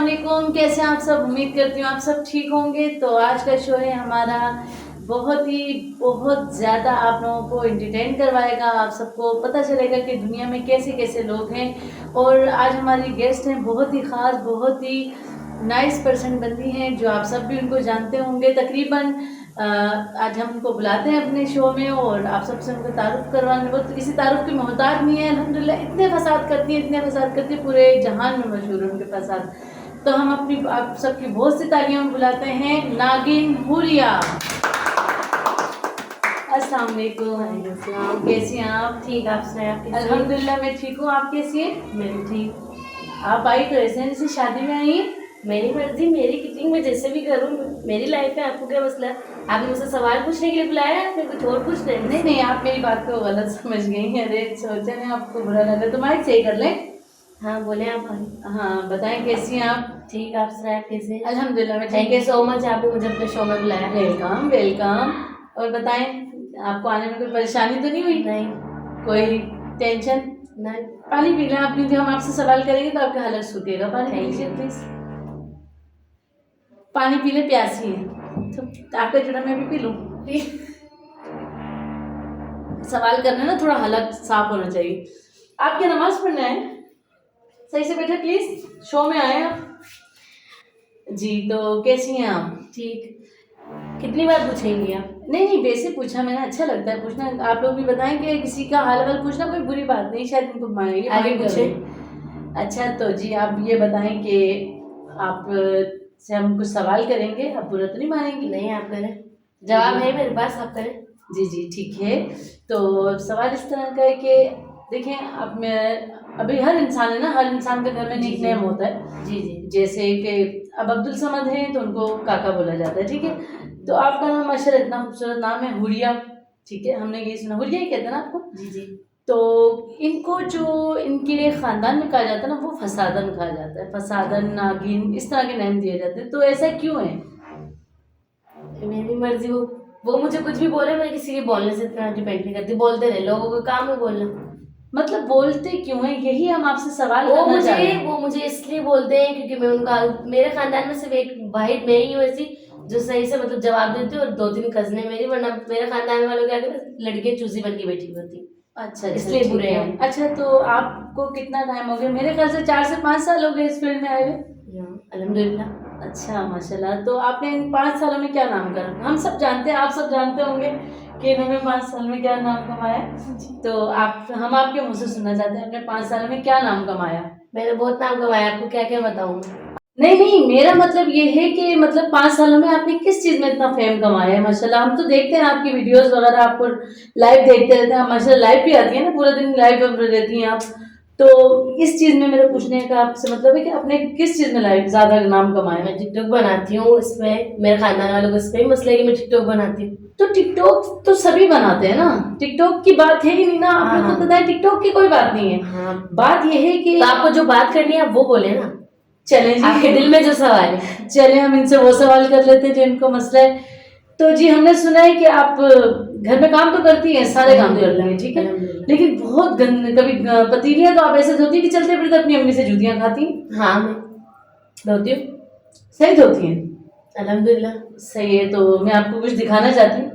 वालेकुम, कैसे हैं आप सब। उम्मीद करती हूँ आप सब ठीक होंगे। तो आज का शो है हमारा बहुत ज़्यादा आप लोगों को एंटरटेन करवाएगा। आप सबको पता चलेगा कि दुनिया में कैसे कैसे लोग हैं। और आज हमारी गेस्ट हैं बहुत ही ख़ास, बहुत ही नाइस पर्सन बंदी हैं जो आप सब भी उनको जानते होंगे तकरीबन। आज हम उनको बुलाते हैं अपने शो में और आप सबसे उनको तारुफ करवाने। वो तो किसी तारुफ की मोहताज नहीं है, अल्हम्दुलिल्लाह। इतने फसाद करती है पूरे जहान में मशहूर है उनके फसाद। तो हम अपनी आप सबकी बहुत सी तालियों में बुलाते हैं नागिन हुरिया। अस्सलाम वालेकुम, कैसी हैं आप? ठीक, आप सुनाएं। अल्हम्दुलिल्लाह मैं ठीक हूँ, आप कैसी हैं? मैं भी ठीक। आप आई तो ऐसे जैसे शादी में आई हैं। मेरी मर्जी, मेरी किचन में जैसे भी करूँ, मेरी लाइफ है। आपको क्या मसला है? आपने मुझसे सवाल पूछने के लिए बुलाया है, आपने कुछ और पूछ रहे? नहीं, आप मेरी बात को गलत समझ गई हैं। अरे सोचा नहीं आपको बुरा लगा तो माइक सही कर लें। हाँ बोले आप। हाँ बताएं, कैसी हैं आप? ठीक, आप सुनाएं, कैसे? अल्हम्दुलिल्लाह मैं थैंक ठीक। यू सो मच, आपने मुझे अपने शो में बुलाया। Welcome welcome. और बताएं, आपको आने में कोई परेशानी तो नहीं हुई? नहीं, कोई टेंशन नहीं। पानी पी लें आप, क्योंकि हम आपसे सवाल करेंगे तो आपका हलक सूखेगा। पानी पी लीजिए प्लीज। पानी पी ले, प्यासी है तो आपका जुड़ा मैं भी पी लूँ। सवाल करना ना, थोड़ा हलक साफ होना चाहिए। आप क्या नमाज पढ़ना है? सही से बैठे प्लीज, शो में आए आप जी। तो कैसी हैं आप? ठीक। कितनी बार पूछेंगी आप? नहीं, बेसिक पूछा मैंने, अच्छा लगता है पूछना। आप लोग भी बताएं कि किसी का हाल वाल पूछना कोई बुरी बात नहीं, शायद उनको मानेंगे। आगे पूछे। अच्छा तो जी आप ये बताएं कि आप से हम कुछ सवाल करेंगे, आप बुरा तो नहीं मानेंगी? नहीं, आप करें, जवाब है मेरे पास, आप करें। जी ठीक है। तो सवाल इस तरह का है कि देखें, अब मैं अभी हर इंसान है ना, हर इंसान के घर में निक नेम होता है। जी। जैसे कि अब अब्दुल समद है तो उनको काका बोला जाता है, ठीक है। तो आपका नाम माशाल्लाह इतना खूबसूरत नाम है, हुरिया, ठीक है। हमने ये सुना, हुरिया ही कहते हैं ना आपको? जी। तो इनको जो इनके ख़ानदान में कहा जाता है ना, वो फसादन कहा जाता है। फसादन, नागिन, इस तरह के नाम दिए जाते हैं। तो ऐसा क्यों है? मेरी मर्जी, वो मुझे कुछ भी बोले, मैं किसी के बोलने से इतना डिपेंड नहीं करती। बोलते रहे, लोगों का काम है बोलना। मतलब बोलते क्यों हैं, यही हम आपसे सवाल करना चाह रहे हैं। वो मुझे इसलिए बोलते हैं क्योंकि मैं उनका, मेरे खानदान में सिर्फ एक वाहिद मैं ही हूँ ऐसी जो सही से मतलब जवाब देती हूँ, और 2-3 कज़नें मेरी, वरना मेरे खानदान वालों के आगे लड़कियां चूजी बन के बैठी होती। अच्छा, इसलिए बुरे हैं। अच्छा तो आपको कितना टाइम हो गया? मेरे ख्याल से 4 से 5 साल हो गए इस फील्ड में आए हुए। अल्हम्दुलिल्लाह। अच्छा माशाल्लाह। तो आपने इन 5 सालों में क्या नाम करा? हम सब जानते हैं, आप सब जानते होंगे कि इन्होंने 5 साल में क्या नाम कमाया। तो हम आपके मुँह से सुनना चाहते हैं, अपने 5 सालों में क्या नाम कमाया? मैंने बहुत नाम कमाया, आपको क्या क्या बताऊँ? नहीं, मेरा मतलब ये है कि मतलब 5 सालों में आपने किस चीज़ में इतना फेम कमाया है? माशाल्लाह हम तो देखते हैं आपकी वीडियोस वगैरह, आपको लाइव देखते रहते हैं। माशाल्लाह लाइव भी आती है ना, पूरा दिन लाइव रहती हैं आप। तो इस चीज़ में मेरा पूछने का आपसे मतलब है कि आपने किस चीज़ में लाइव ज़्यादा नाम कमाया? मैं टिकटॉक बनाती हूँ, इसमें मेरे खानदान वालों को इसमें मसला है कि मैं टिकटॉक बनाती हूँ। तो टिकटॉक तो सभी बनाते हैं ना, टिकटॉक की बात है ही नहीं ना। आप लोग को पता है टिकटॉक की कोई बात नहीं है। हाँ, बात ये है कि तो आपको जो बात करनी है वो बोले ना। चले जी, आपके दिल में जो सवाल है, चले हम इनसे वो सवाल कर लेते हैं जो इनको मसला है। तो जी हमने सुना है कि आप घर में काम तो करती हैं, सारे काम कर लेंगे, ठीक है, लेकिन बहुत गंद कभी पतीलियां तो आप ऐसे धोती कि चलते फिरते अपनी अम्मी से जूतियां खाती। हाँ, मैं धोती हूँ। सही धोती हैं? अल्हम्दुलिल्लाह। सही है। तो मैं आपको कुछ दिखाना चाहती हूँ।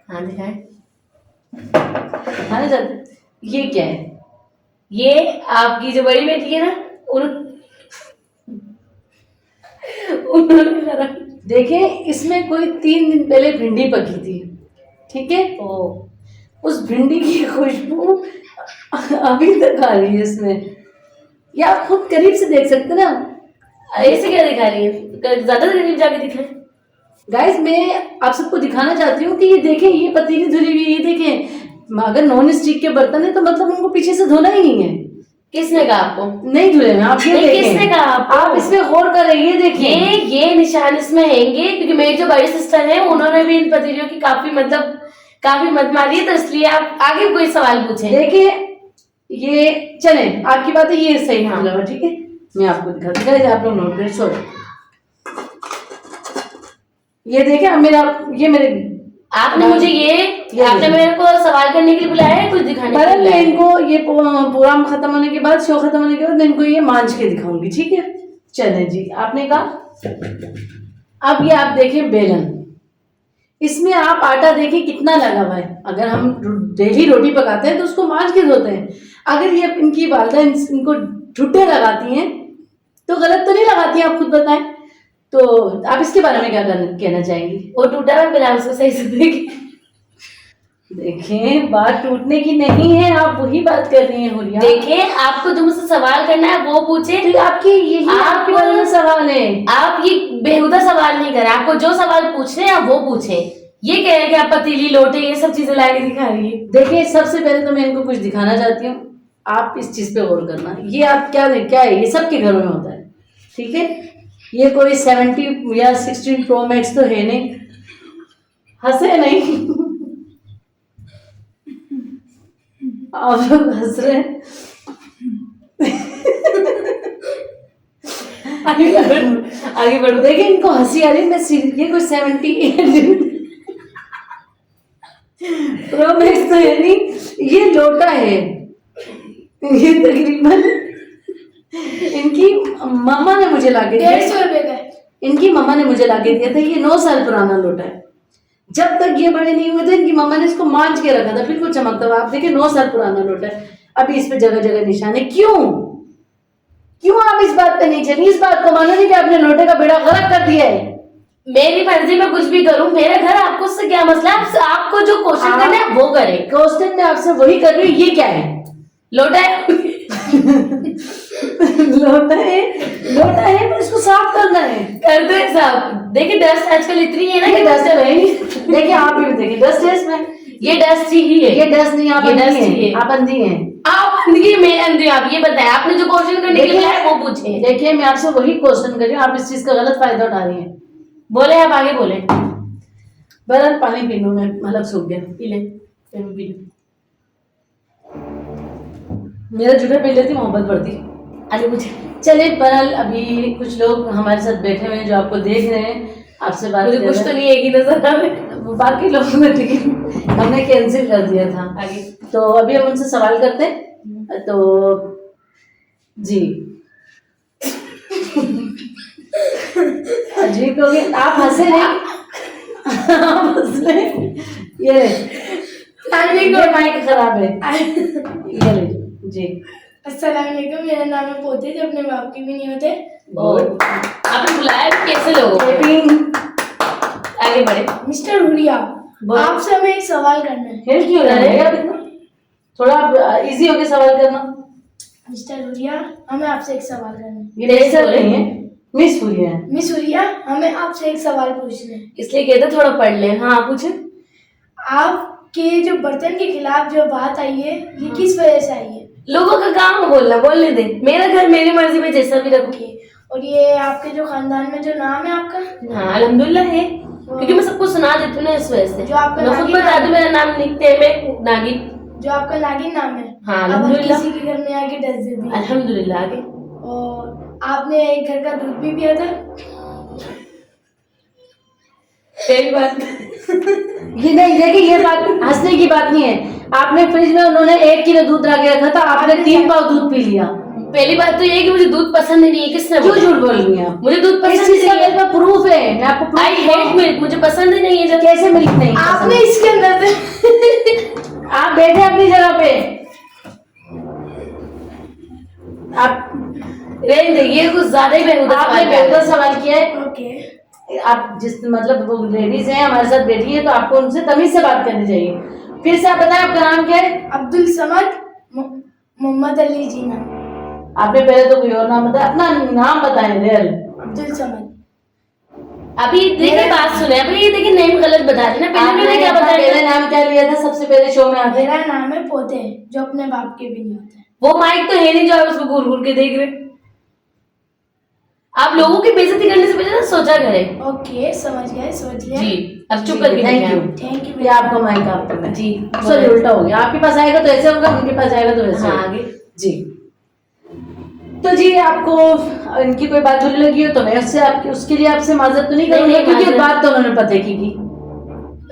हाँ, दिखाएं। दिखाना चाहती हूँ, ये क्या है? ये आपकी जो बड़ी बेटी है ना, उन्होंने करा। देखें, इसमें कोई 3 दिन पहले भिंडी पकी थी, ठीक है। उस भिंडी की खुशबू अभी तक आ रही है इसमें। ये आप खुद करीब से देख सकते ना। ऐसे क्या दिखा रही है? ज्यादा करीब जाके दिखाएं। गाइस मैं आप सबको दिखाना चाहती हूँ कि ये देखें, ये पतीली धुली हुई, ये देखें। अगर नॉन स्टिक के बर्तन है तो मतलब उनको पीछे से धोना ही नहीं है। किसने कहा आपको? नहीं धुले में, आप ये देखें। किसने कहा आपको? आप इसमें गौर करें, ये देखिए, ये निशान इसमें हैंगे क्योंकि मेरी जो बड़ी सिस्टर है उन्होंने भी इन पतीलियों की काफी मत मारी है, तो इसलिए आप आगे कोई सवाल पूछें। देखिए ये चले, आपकी बात है, ये सही मतलब है, ठीक है। मैं आपको दिखाती हूँ, आप लोग नोट करें। सॉरी, ये देखें, अब मेरे आपने मुझे आपने मेरे को सवाल करने के लिए बुलाया है, कुछ दिखाने के लिए? मैं इनको ये प्रोग्राम खत्म होने के बाद, शो खत्म होने के बाद मैं इनको ये मांझ के दिखाऊंगी, ठीक है। चले जी, आपने कहा। अब ये आप देखें बेलन, इसमें आप आटा देखें कितना लगा हुआ है। अगर हम डेली रोटी पकाते हैं तो उसको मांझ के धोते हैं। अगर ये इनकी वालदा इनको ठुड्डे लगाती हैं तो गलत तो नहीं लगाती हैं, आप खुद बताएं। तो आप इसके बारे में क्या कहना चाहेंगी? वो टूटा हुआ मिला उसको सही से देखिए। देखें, बात टूटने की नहीं है, आप वही बात कर रही हैं हुरिया। देखिए, आपको जो मुझसे सवाल करना है वो पूछे। तो आपकी यही आपके बारे में सवाल है। आप ये बेहुदा सवाल नहीं करें, आपको जो सवाल पूछने हैं आप वो पूछे। ये कह रहे हैं कि आप पतीली लोटे ये सब चीजें लाके दिखा रही है। देखिए, सबसे पहले तो मैं इनको कुछ दिखाना चाहती हूँ, आप इस चीज पे गौर करना। ये आप क्या है, ये सबके घरों में होता है, ठीक है। ये कोई 70 या 16 प्रो मैक्स तो है नहीं, हंसे नहीं। आप लोग हंस रहे हैं। आगे बढ़ो। देखिए, इनको हंसी आ रही है, ये कोई 78 प्रो मैक्स तो है नहीं, ये लोटा है। ये तकरीबन इनकी मामा ने मुझे लाके दिया। 150 रुपए का है। इनकी मामा ने मुझे लाके दिया था। ये 9 साल पुराना लोटा है। जब तक ये बड़े नहीं हुए थे इनकी मामा ने इसको मांझ के रखा था, बिल्कुल चमकता हुआ। आप देखिए, 9 साल पुराना लोटा है। अभी इस पे जगह जगह निशान है। क्यों आप इस बात पे नहीं चली? इस बात को मानो नहीं कि आपने लोटे का बेड़ा गर्क कर दिया है। मेरी मर्जी में कुछ भी करूं, मेरा घर, आपको उससे क्या मसला है? आपको जो क्वेश्चन करना है वो करें। क्वेश्चन में आपसे वही कर रही हूँ। ये क्या है? लोटा है। लोटा है पर इसको साफ करना है। कर दो साहब। देखिए, डस्ट आजकल इतनी है ना ये कि डस्ट है। देखिए, आप भी देखिए, डस्ट है इसमें। ये डस्ट ही है। ये डस्ट नहीं, आप ये अंधी डस्ट ही हैं। है। आप अंधी हैं। आप अंधी, मैं अंधी। आप ये बताएं, आपने जो क्वेश्चन करने के लिए है वो पूछे। देखिए, मैं आपसे वही क्वेश्चन कर रही हूँ, आप इस चीज का गलत फायदा उठा रही हैं। बोले, आप आगे बोले। बहरहाल पानी पी लूं, मैं मतलब सूख गया। पी ले, पी ले। मेरा जूठा पी लेती, मोहब्बत बढ़ती। आगे पूछे। चलिए, बहरहाल अभी कुछ लोग हमारे साथ बैठे हुए हैं जो आपको देख रहे हैं, आपसे बात मुझे कर कुछ रहे तो हैं। नहीं है कि नजर आ रहा है। बाकी लोगों ने टिकट हमने कैंसिल कर दिया था। आगे। तो अभी हम उनसे सवाल करते हैं। तो जी, अजीब लोग हैं। आप हंसे नहीं। आप हंस रहे हैं। ये माइक खराब है। ये ले जी। अस्सलाम वालेकुम, मेरा नाम है पोते, जो अपने बाप के भी नहीं होते। आपने बुलाया भी कैसे लोगों को? आगे बढ़े। मिस्टर हुरिया, बोल। आपसे हमें एक सवाल करना है। हेल्प क्यों रहा है यार इतना? थोड़ा इजी होके सवाल करना। मिस्टर हुरिया, हमें आपसे एक सवाल करना है। ये मेरे सर नहीं है, मिस हुरिया है। मिस हुरिया, हमें आपसे एक सवाल पूछना है। इसलिए कहते थोड़ा पढ़ ले। हाँ, पूछे। आपके जो बर्तन के खिलाफ जो बात आई है, ये किस वजह से आई है? लोगों का काम है बोलना, बोलने दे। मेरा घर मेरी मर्जी में जैसा भी रखूँ। और ये आपके जो खानदान में जो नाम है आपका, हाँ, अल्हम्दुलिल्लाह है, क्योंकि मैं सबको सुना देती हूँ ना, इस वजह से। जो आपका मैं खुद नागिन बता नाम दूं, मेरा नाम लिखते हैं में नागिन। जो आपका नागिन नाम है, हाँ, अब अल्हम्दुलिल्लाह। किसी के घर में आके डस देती है। अल्हम्दुलिल्लाह। आगे। और आपने एक घर का दूध भी पिया था। पहली बात। ये नहीं, देखिए, ये बात हंसने की बात नहीं है। आपने फ्रिज में उन्होंने 1 किलो दूध रख के रखा था, आपने 3 पाव दूध पी लिया। पहली बात तो ये है कि मुझे दूध पसंद ही नहीं है। किसने क्यों बोला? झूठ बोल रही हैं आप? मुझे दूध इस पसंद चीज ही का नहीं मेरे है। पास प्रूफ है, मैं आपको proof आई हेट मिल्क, मुझे पसंद ही नहीं है। जब कैसे मिल्क नहीं पसंद? आपने इसके अंदर से आप बैठे अपनी जगह पे। आप रहने दे, ये कुछ ज्यादा ही बेहुदा आपने सवाल बेहतर सवाल किया है। ओके, आप जिस मतलब वो लेडीज हैं हमारे साथ बैठी हैं, तो आपको उनसे तमीज से बात करनी चाहिए। फिर से आप बताएं, आपका नाम क्या है? अब्दुल समद मोहम्मद अली जीना। आपने पहले तो कोई और नाम बताया, अपना नाम बताएं। रियल अब्दुल समद। अभी देखिए, बात सुने। अभी ये देखिए, नेम गलत बता रहे ना। पहले आपने मैंने क्या अपना बताया? पहले नाम क्या लिया था सबसे पहले शो में आके? मेरा नाम है पोते, जो अपने बाप के भी नहीं होते। वो माइक तो है नहीं जो आप उसको घूर घूर के देख रहे। आप लोगों की बेइज्जती करने से पहले ना सोचा करें। ओके, समझ गए, सोच लिया। जी, अब चुप करके थैंक बैठे यू। आप। Thank you. ये आपका माइक आप तक है। जी, सॉरी, उल्टा हो गया। आपके पास आएगा तो ऐसे होगा, उनके पास आएगा तो वैसे हाँ, होगा। आगे। जी, तो जी, आपको इनकी कोई बात बुरी लगी हो तो मैं उससे आपकी उसके लिए आपसे माजरत तो नहीं करूंगी, नहीं, क्योंकि माजरत- बात तो उन्होंने पते की।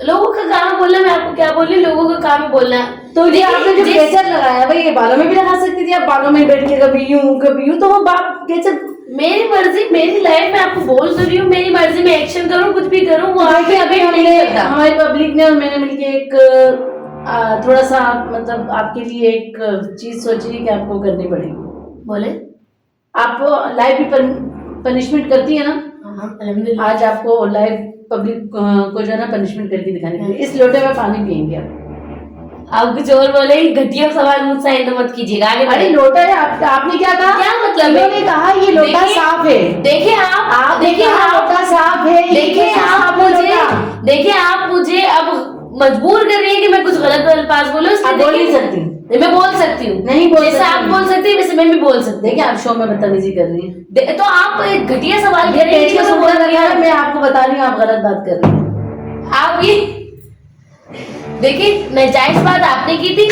लोगों का काम है बोलना। मैं आपको क्या बोल रही हूँ? लोगों का काम है बोलना। तो ये आपने जो जिस- केचर लगाया भाई, ये बालों में भी लगा सकती थी। आप बालों में बैठ के कभी यूं कभी यूं, तो वो बाप केचर मेरी मर्जी, मेरी लाइफ में आपको बोल तो रही हूँ, मेरी मर्जी में एक्शन करूँ, कुछ भी करूँ, वो आपके अभी अभी नहीं करता। हमारी पब्लिक ने और मैंने मिलके एक थोड़ा सा मतलब आपके लिए एक चीज सोची है कि आपको करनी पड़ेगी। बोले। आप लाइव भी पनिशमेंट करती है ना, हाँ, अल्हम्दुलिल्लाह। आज आपको लाइव पब्लिक को जो है ना पनिशमेंट करके दिखाने के लिए इस लोटे में पानी पियेंगे आप कुछ और बोले, घटिया सवाल मुझसे आइंदा मत कीजिएगा, आगे अरे बढ़े। लोटा है, आपने क्या कहा? क्या मतलब है? इन्होंने कहा ये लोटा देखिए- साफ है। देखिए आप देखिए लोटा साफ है, ये देखिए कैसे आप साफ है मुझे लोटा? देखिए आप मुझे अब मजबूर कर रही है कि मैं कुछ गलत अल्फाज बोलूं, इसलिए आप बोल नहीं देखिए- सकती। नहीं, मैं बोल सकती हूँ, नहीं बोल जैसे सकती। आप बोल सकती है वैसे मैं भी बोल सकती देखिए आप शो में बदतमीजी कर रही हैं। हूँ। तो आप एक घटिया सवाल ये कर रही पेज है को कि मैं बोल सुनकर रही लगा है, हूँ। मैं आपको बता रही हूँ आप गलत बात कर रही हैं। आप ये देखिए नाजायज बात आपने की थी,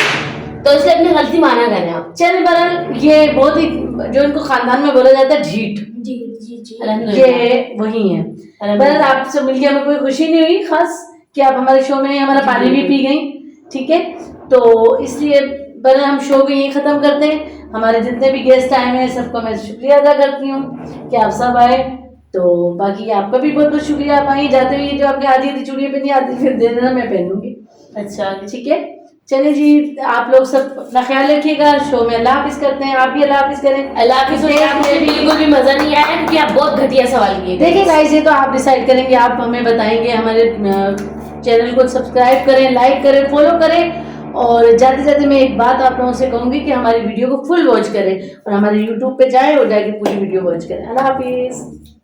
तो इसलिए अपनी गलती माना करें आप। चल बहरहाल ये बहुत ही जो इनको खानदान में बोला जाता है ढीठ, जी जी जी। अल्हम्दुलिल्लाह। ये वही है। अल्हम्दुलिल्लाह। बहरहाल आपसे मिलकर हमें कोई खुशी नहीं हुई खास कि आप हमारे शो में हमारा पानी भी पी गई, ठीक है। तो इसलिए बहरहाल हम शो को यही खत्म करते हैं। हमारे जितने भी गेस्ट आए हैं सबका मैं शुक्रिया अदा करती हूँ कि आप सब आए। तो बाकी आपका भी बहुत बहुत शुक्रिया। आप आई जाते हुए जो आपकी आधी आधी चूड़ियाँ पहनी आती फिर दे देना, मैं पहन लूंगी। अच्छा, ठीक है, चलिए जी, आप लोग सब अपना ख्याल रखिएगा। शो में अल्लाह हाफिज करते हैं, आप भी अल्लाह हाफिज करें। अल्लाह की सुनिए, मुझे बिल्कुल भी मजा नहीं आया क्योंकि आप बहुत घटिया सवाल किए। देखिए गाइस, ये तो आप डिसाइड करेंगे, आप हमें बताएंगे। हमारे चैनल को सब्सक्राइब करें, लाइक करें, फॉलो करें। और जाते जाते मैं एक बात आप लोगों से कहूंगी कि हमारी वीडियो को फुल वॉच करें और हमारे यूट्यूब पे जाएं और जाके पूरी वीडियो वॉच करें। अल्लाह हाफिज।